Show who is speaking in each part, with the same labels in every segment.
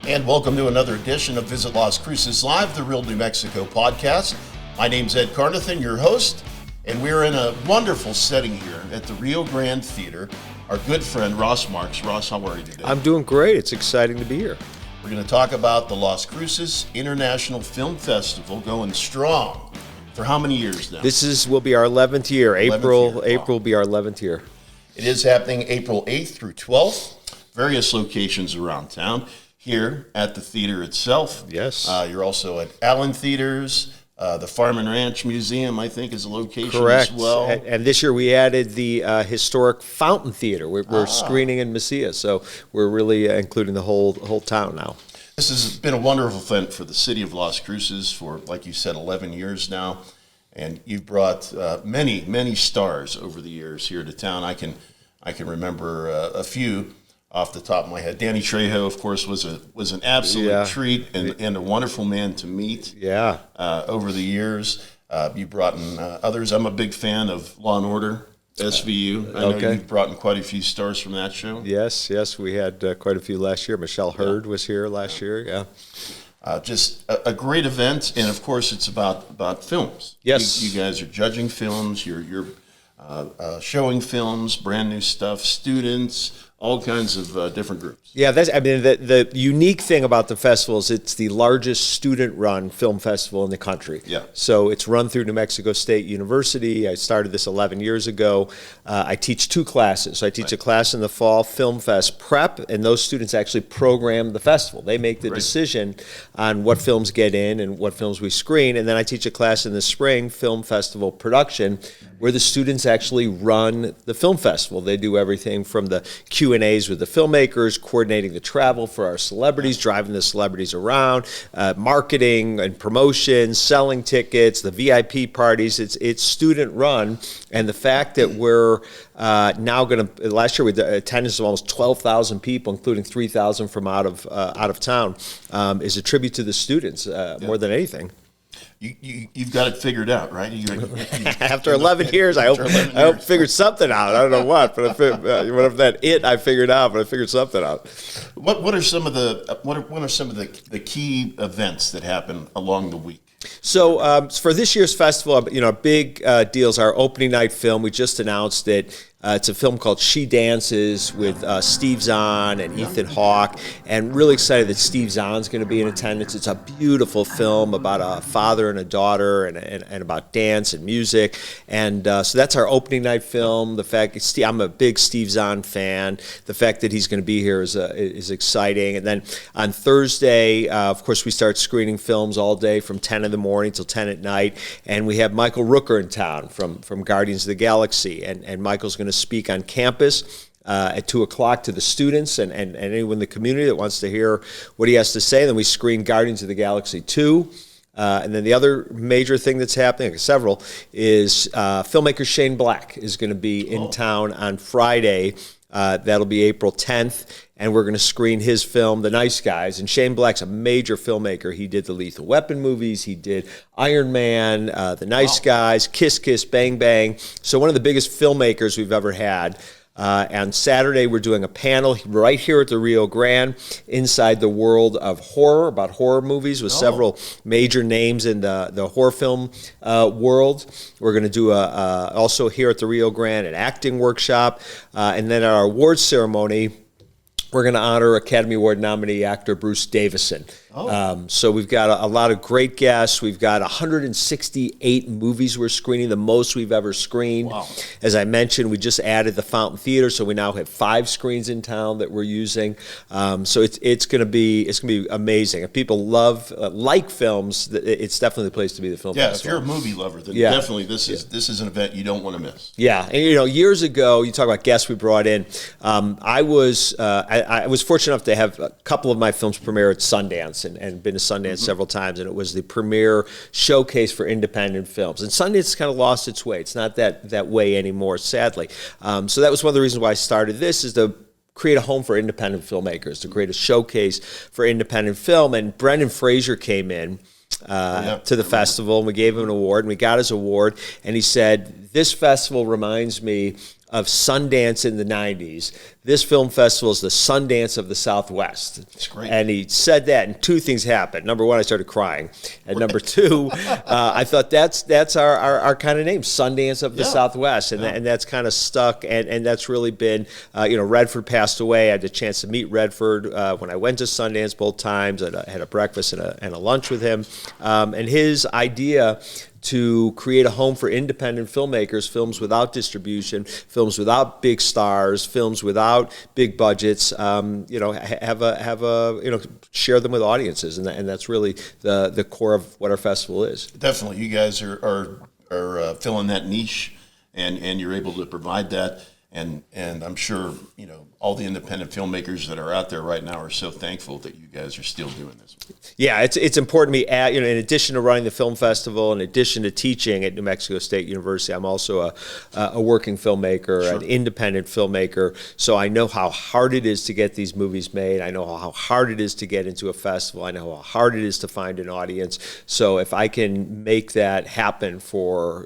Speaker 1: And welcome to another edition of Visit Las Cruces Live, the Real New Mexico podcast. My name's Ed Carnathan, your host, and we're in a wonderful setting here at the Rio Grande Theatre. Our good friend Ross Marks. Ross, how are you today?
Speaker 2: I'm doing great. It's exciting to be here.
Speaker 1: We're going to talk about the Las Cruces International Film Festival going strong for how many years now?
Speaker 2: Will be our 11th year.
Speaker 1: 11th year.
Speaker 2: April will be our 11th year.
Speaker 1: It is happening April 8th through 12th, various locations around town. Here at the theater itself.
Speaker 2: Yes.
Speaker 1: You're also at Allen Theaters. The Farm and Ranch Museum, I think, is a location
Speaker 2: Correct.
Speaker 1: as well.
Speaker 2: And this year we added the historic Fountain Theater. We're screening in Mesilla, so we're really including the whole town now.
Speaker 1: This has been a wonderful event for the city of Las Cruces for, like you said, 11 years now. And you've brought many, many stars over the years here to town. I can remember a few off the top of my head. Danny Trejo, of course, was an absolute treat and a wonderful man to meet.
Speaker 2: Yeah.
Speaker 1: Over the years, you brought in others. I'm a big fan of Law and Order, SVU. I know you've brought in quite a few stars from that show.
Speaker 2: Yes, we had quite a few last year. Michelle Hurd was here last year. Yeah.
Speaker 1: Just a great event, and of course, it's about films.
Speaker 2: Yes,
Speaker 1: you guys are judging films. You're showing films, brand new stuff, students. All kinds of different groups.
Speaker 2: Yeah, the unique thing about the festival is it's the largest student-run film festival in the country.
Speaker 1: Yeah.
Speaker 2: So it's run through New Mexico State University. I started this 11 years ago. I teach two classes. So I teach a class in the fall, Film Fest Prep, and those students actually program the festival. They make the decision on what films get in and what films we screen. And then I teach a class in the spring, Film Festival Production, where the students actually run the film festival. They do everything from the Q&As with the filmmakers, coordinating the travel for our celebrities, driving the celebrities around, marketing and promotion, selling tickets, the VIP parties. It's student run, and the fact that we're now going to, last year we had attendance of almost 12,000 people, including 3,000 from out of town, is a tribute to the students more than anything.
Speaker 1: You've got it figured out, right?
Speaker 2: After 11 years, I hope I figured something out. I don't know what, but I figured out, but I figured something out.
Speaker 1: What are some of the key events that happen along the week?
Speaker 2: So for this year's festival, big deals. Our opening night film, we just announced it. It's a film called She Dances with Steve Zahn and Ethan Hawke, and really excited that Steve Zahn's going to be in attendance. It's a beautiful film about a father and a daughter and about dance and music, and so that's our opening night film. The fact I'm a big Steve Zahn fan. The fact that he's going to be here is exciting. And then on Thursday, of course, we start screening films all day from 10 in the morning till 10 at night, and we have Michael Rooker in town from Guardians of the Galaxy, and Michael's going to speak on campus at 2 o'clock to the students and anyone in the community that wants to hear what he has to say. Then we screen Guardians of the Galaxy 2. And then the other major thing that's happening, several, is filmmaker Shane Black is going to be in town on Friday. That'll be April 10th, and we're going to screen his film, The Nice Guys. And Shane Black's a major filmmaker. He did the Lethal Weapon movies. He did Iron Man, The Nice Guys, Kiss Kiss, Bang Bang. So one of the biggest filmmakers we've ever had. On Saturday, we're doing a panel right here at the Rio Grande inside the world of horror, about horror movies with several major names in the horror film world. We're going to do also here at the Rio Grande an acting workshop. And then at our awards ceremony, we're going to honor Academy Award nominee actor Bruce Davison. So we've got a lot of great guests. We've got 168 movies we're screening, the most we've ever screened. Wow. As I mentioned, we just added the Fountain Theater, so we now have 5 screens in town that we're using. So it's going to be amazing. If people like films, it's definitely the place to be. The film festival.
Speaker 1: If you're a movie lover, then definitely this is an event you don't want to miss. Yeah,
Speaker 2: and years ago, you talk about guests we brought in. I was fortunate enough to have a couple of my films premiere at Sundance. And been to Sundance several times, and it was the premier showcase for independent films. And Sundance kind of lost its way. It's not that way anymore, sadly. So that was one of the reasons why I started this, is to create a home for independent filmmakers, to create a showcase for independent film. And Brendan Fraser came in to the festival, and we gave him an award, and we got his award, and he said, "This festival reminds me of Sundance in the 90s. This film festival is the Sundance of the Southwest.
Speaker 1: That's great.
Speaker 2: And he said that, and two things happened. Number one, I started crying. And number two, I thought that's our kind of name, Sundance of the Southwest. And that's kind of stuck, and that's really been, Redford passed away. I had the chance to meet Redford when I went to Sundance both times. I had a breakfast and a lunch with him. And his idea to create a home for independent filmmakers, films without distribution, films without big stars, films without big budgets, share them with audiences, and that's really the core of what our festival is.
Speaker 1: Definitely, you guys are filling that niche, and you're able to provide that. And I'm sure, all the independent filmmakers that are out there right now are so thankful that you guys are still doing this.
Speaker 2: Yeah, it's important to me. In addition to running the film festival, in addition to teaching at New Mexico State University, I'm also a working filmmaker, an independent filmmaker. So I know how hard it is to get these movies made. I know how hard it is to get into a festival. I know how hard it is to find an audience. So if I can make that happen for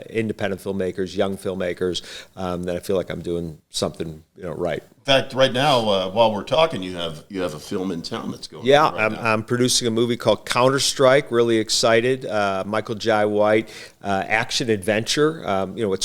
Speaker 2: independent filmmakers, young filmmakers, then I feel like I'm doing something right.
Speaker 1: In fact, right now, while we're talking, you have a film in town that's going on.
Speaker 2: Yeah,
Speaker 1: right now.
Speaker 2: I'm producing a movie called Counter-Strike. Really excited. Michael Jai White, action adventure.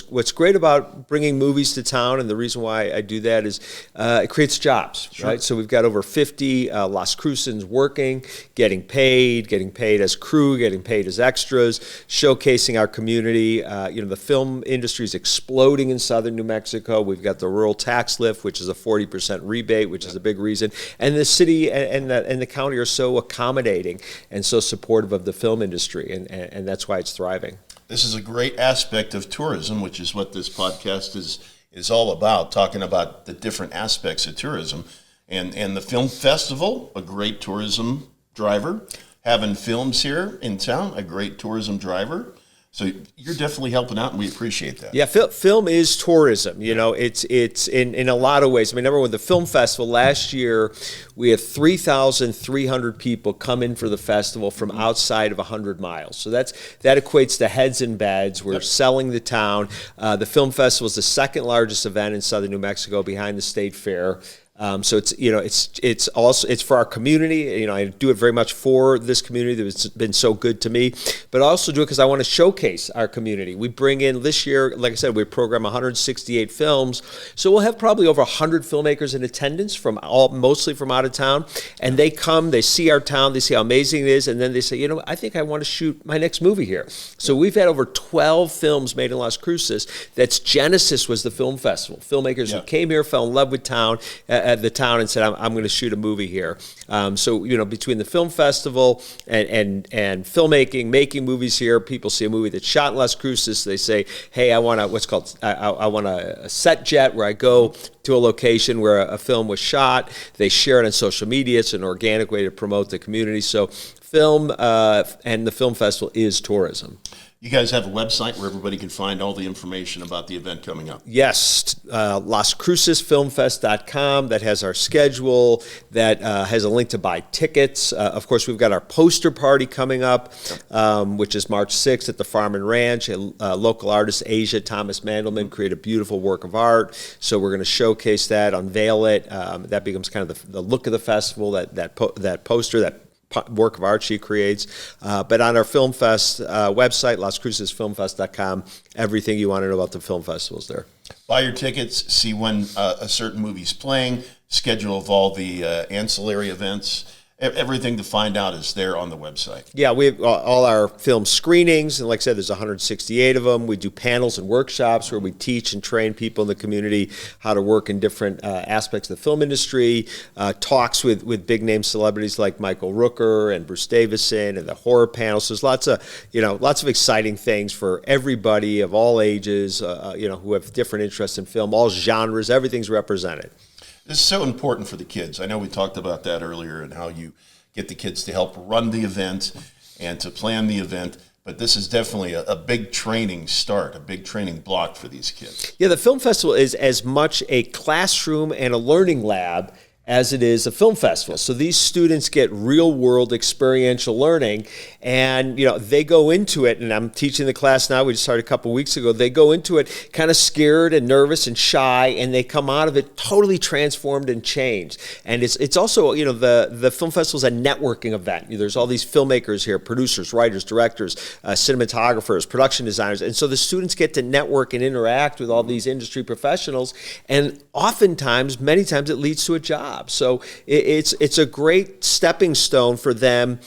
Speaker 2: What's great about bringing movies to town, and the reason why I do that is it creates jobs, right? So we've got over 50 Las Cruces working, getting paid as crew, getting paid as extras, showcasing our community. The film industry is exploding in southern New Mexico. We've got the rural tax lift, which is a 40% rebate, which is a big reason. And the city and the county are so accommodating and so supportive of the film industry, and that's why it's thriving.
Speaker 1: This is a great aspect of tourism, which is what this podcast is all about, talking about the different aspects of tourism. And the film festival, a great tourism driver. Having films here in town, a great tourism driver. So you're definitely helping out, and we appreciate that.
Speaker 2: Yeah, film is tourism. It's in a lot of ways. I mean, number one, the film festival last year, we had 3,300 people come in for the festival from outside of 100 miles. So that equates to heads and beds. We're selling the town. The film festival is the second largest event in southern New Mexico, behind the state fair. So it's for our community. I do it very much for this community that's been so good to me, but I also do it because I want to showcase our community. We bring in this year, like I said, we program 168 films, so we'll have probably over 100 filmmakers in attendance mostly from out of town, and they come, they see our town, they see how amazing it is, and then they say, I think I want to shoot my next movie here. So we've had over 12 films made in Las Cruces. That's Genesis was the film festival. Filmmakers who came here, fell in love with town. At the town and said, I'm going to shoot a movie here. So between the film festival and filmmaking, making movies here, people see a movie that's shot in Las Cruces. They say, hey, I want a set jet where I go to a location where a film was shot. They share it on social media. It's an organic way to promote the community. So film and the film festival is tourism.
Speaker 1: You guys have a website where everybody can find all the information about the event coming up.
Speaker 2: Yes, LasCrucesFilmFest.com. That has our schedule. That has a link to buy tickets. Of course, we've got our poster party coming up, which is March 6th at the Farm and Ranch. Local artist Asia Thomas Mandelman created a beautiful work of art. So we're going to showcase that, unveil it. That becomes kind of the look of the festival. That poster, that work of art she creates. But on our Film Fest website, LasCrucesFilmFest.com, everything you want to know about the film festival is there.
Speaker 1: Buy your tickets, see when a certain movie's playing, schedule of all the ancillary events. Everything to find out is there on the website.
Speaker 2: Yeah, we have all our film screenings, and like I said, there's 168 of them. We do panels and workshops where we teach and train people in the community how to work in different aspects of the film industry. Talks with big name celebrities like Michael Rooker and Bruce Davison, and the horror panels. So there's lots of exciting things for everybody of all ages, who have different interests in film, all genres. Everything's represented.
Speaker 1: This is so important for the kids. I know we talked about that earlier and how you get the kids to help run the event and to plan the event. But this is definitely a big training start, a big training block for these kids.
Speaker 2: Yeah, the film festival is as much a classroom and a learning lab as it is a film festival. So these students get real world experiential learning, and they go into it, and I'm teaching the class now, we just started a couple weeks ago, they go into it kind of scared and nervous and shy, and they come out of it totally transformed and changed. And it's also, the film festival is a networking event. There's all these filmmakers here, producers, writers, directors, cinematographers, production designers, and so the students get to network and interact with all these industry professionals, and oftentimes, many times, it leads to a job. So it's a great stepping stone for them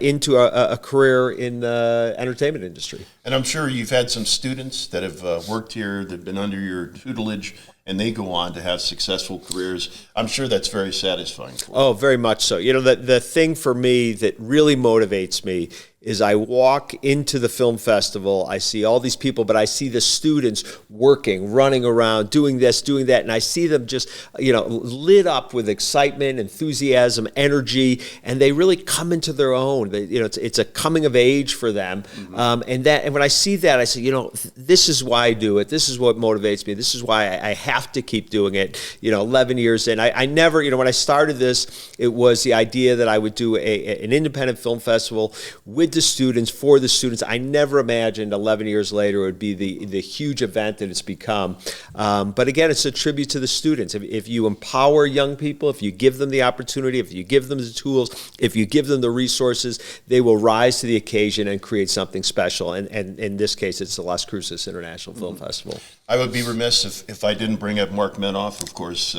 Speaker 2: into a career in the entertainment industry.
Speaker 1: And I'm sure you've had some students that have worked here, that have been under your tutelage, and they go on to have successful careers. I'm sure that's very satisfying for you.
Speaker 2: Oh, very much so. The thing for me that really motivates me is I walk into the film festival, I see all these people, but I see the students working, running around, doing this, doing that, and I see them just, lit up with excitement, enthusiasm, energy, and they really come into their own. It's a coming of age for them, and when I see that, I say, this is why I do it. This is what motivates me. This is why I have to keep doing it. 11 years in, I never, when I started this, it was the idea that I would do an independent film festival with the students, for the students. I never imagined 11 years later it would be the huge event that it's become. But again, it's a tribute to the students. If you empower young people, if you give them the opportunity, if you give them the tools, if you give them the resources, they will rise to the occasion and create something special. And in this case, it's the Las Cruces International Film Festival.
Speaker 1: I would be remiss if I didn't bring up Mark Menoff. Of course,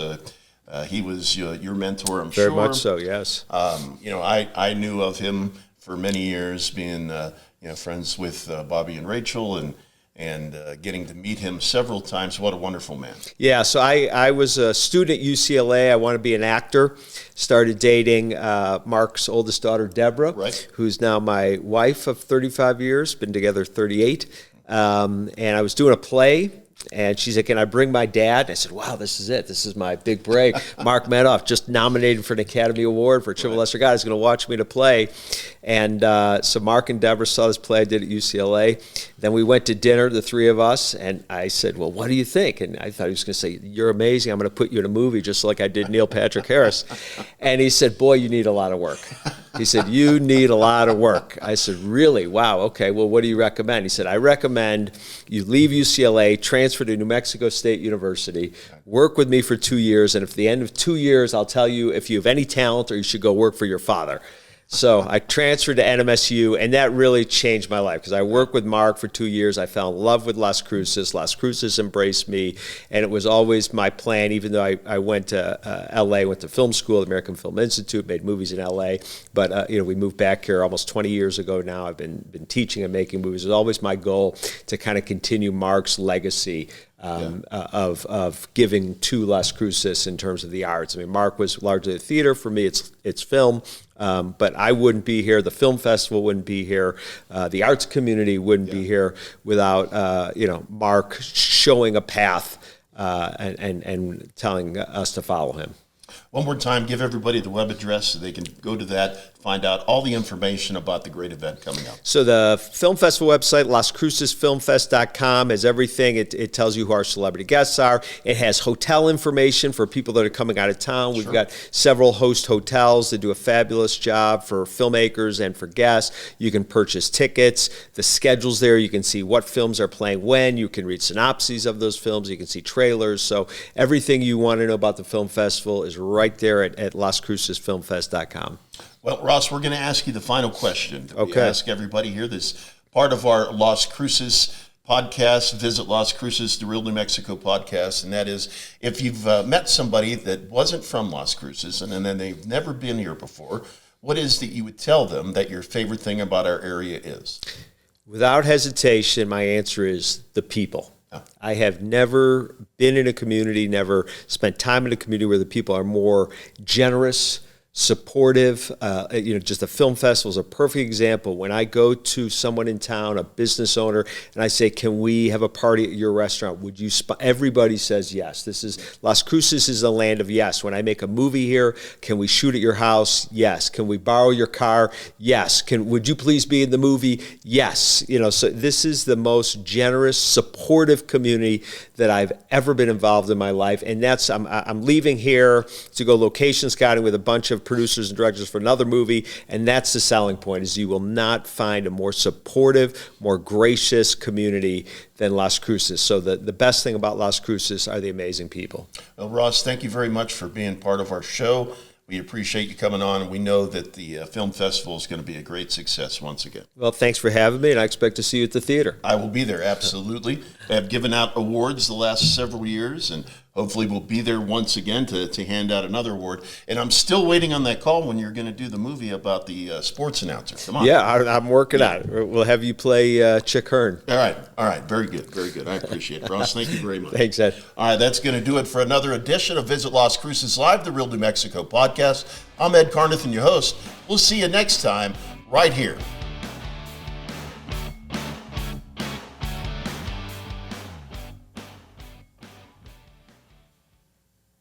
Speaker 1: he was your mentor, I'm sure.
Speaker 2: Very much so, yes.
Speaker 1: I knew of him for many years, being friends with Bobby and Rachel, and getting to meet him several times. What a wonderful man.
Speaker 2: Yeah, so I was a student at UCLA. I wanted to be an actor. Started dating Mark's oldest daughter, Deborah,
Speaker 1: right,
Speaker 2: who's now my wife of 35 years, been together 38. And I was doing a play, and she said, "Can I bring my dad?" And I said, "Wow, this is it. This is my big break." Mark Menoff, just nominated for an Academy Award for Triple Lesser God, is going to watch me to play. And so Mark and Deborah saw this play I did at UCLA. Then we went to dinner, the three of us, and I said, "Well, what do you think?" And I thought he was going to say, "You're amazing. I'm going to put you in a movie just like I did Neil Patrick Harris." And he said, "Boy, you need a lot of work." He said, "You need a lot of work." I said, "Really? Wow, okay. Well, what do you recommend?" He said, "I recommend you leave UCLA, transfer to New Mexico State University, work with me for 2 years, and at the end of 2 years, I'll tell you if you have any talent or you should go work for your father." So I transferred to NMSU, and that really changed my life because I worked with Mark for 2 years. I fell in love with Las Cruces. Las Cruces embraced me, and it was always my plan, even though I went to LA, went to film school, the American Film Institute, made movies in LA. But we moved back here almost 20 years ago now. I've been teaching and making movies. It was always my goal to kind of continue Mark's legacy of giving to Las Cruces in terms of the arts. I mean, Mark was largely a theater. For me, it's film. But I wouldn't be here. The film festival wouldn't be here. The arts community wouldn't be here without Mark showing a path and telling us to follow him.
Speaker 1: One more time, give everybody the web address so they can go to that, find out all the information about the great event coming up.
Speaker 2: So the film festival website, lascrucesfilmfest.com, has everything. It tells you who our celebrity guests are. It has hotel information for people that are coming out of town. We've got several host hotels that do a fabulous job for filmmakers and for guests. You can purchase tickets. The schedule's there. You can see what films are playing when. You can read synopses of those films. You can see trailers. So everything you want to know about the film festival is right there at lascrucesfilmfest.com.
Speaker 1: Well, Ross, we're going to ask you the final question.
Speaker 2: Okay.
Speaker 1: We ask everybody here. This is part of our Las Cruces podcast, Visit Las Cruces, the Real New Mexico podcast, and that is if you've met somebody that wasn't from Las Cruces and then they've never been here before, what is that you would tell them that your favorite thing about our area is?
Speaker 2: Without hesitation, my answer is the people. I have never been in a community, never spent time in a community where the people are more generous, supportive. Just the film festival is a perfect example. When I go to someone in town, a business owner, and I say, "Can we have a party at your restaurant? Would you?" Everybody says yes. This is Las Cruces is the land of yes. When I make a movie here, can we shoot at your house? Yes. Can we borrow your car? Yes. Would you please be in the movie? Yes. So this is the most generous, supportive community that I've ever been involved in my life, and that's I'm leaving here to go location scouting with a bunch of producers and directors for another movie, and that's the selling point, is you will not find a more supportive, more gracious community than Las Cruces. So the best thing about Las Cruces are the amazing people.
Speaker 1: Well, Ross, thank you very much for being part of our show. We appreciate you coming on, and we know that the film festival is going to be a great success once again.
Speaker 2: Well, thanks for having me, and I expect to see you at the theater.
Speaker 1: I will be there, absolutely. I have given out awards the last several years, and hopefully we'll be there once again to hand out another award. And I'm still waiting on that call when you're going to do the movie about the sports announcer. Come on.
Speaker 2: Yeah, I'm working on it. We'll have you play Chick Hearn.
Speaker 1: All right. Very good. I appreciate it. Ross, thank you very much.
Speaker 2: Thanks, Ed.
Speaker 1: All right, that's going to do it for another edition of Visit Las Cruces Live, the Real New Mexico podcast. I'm Ed Carnathan, your host. We'll see you next time right here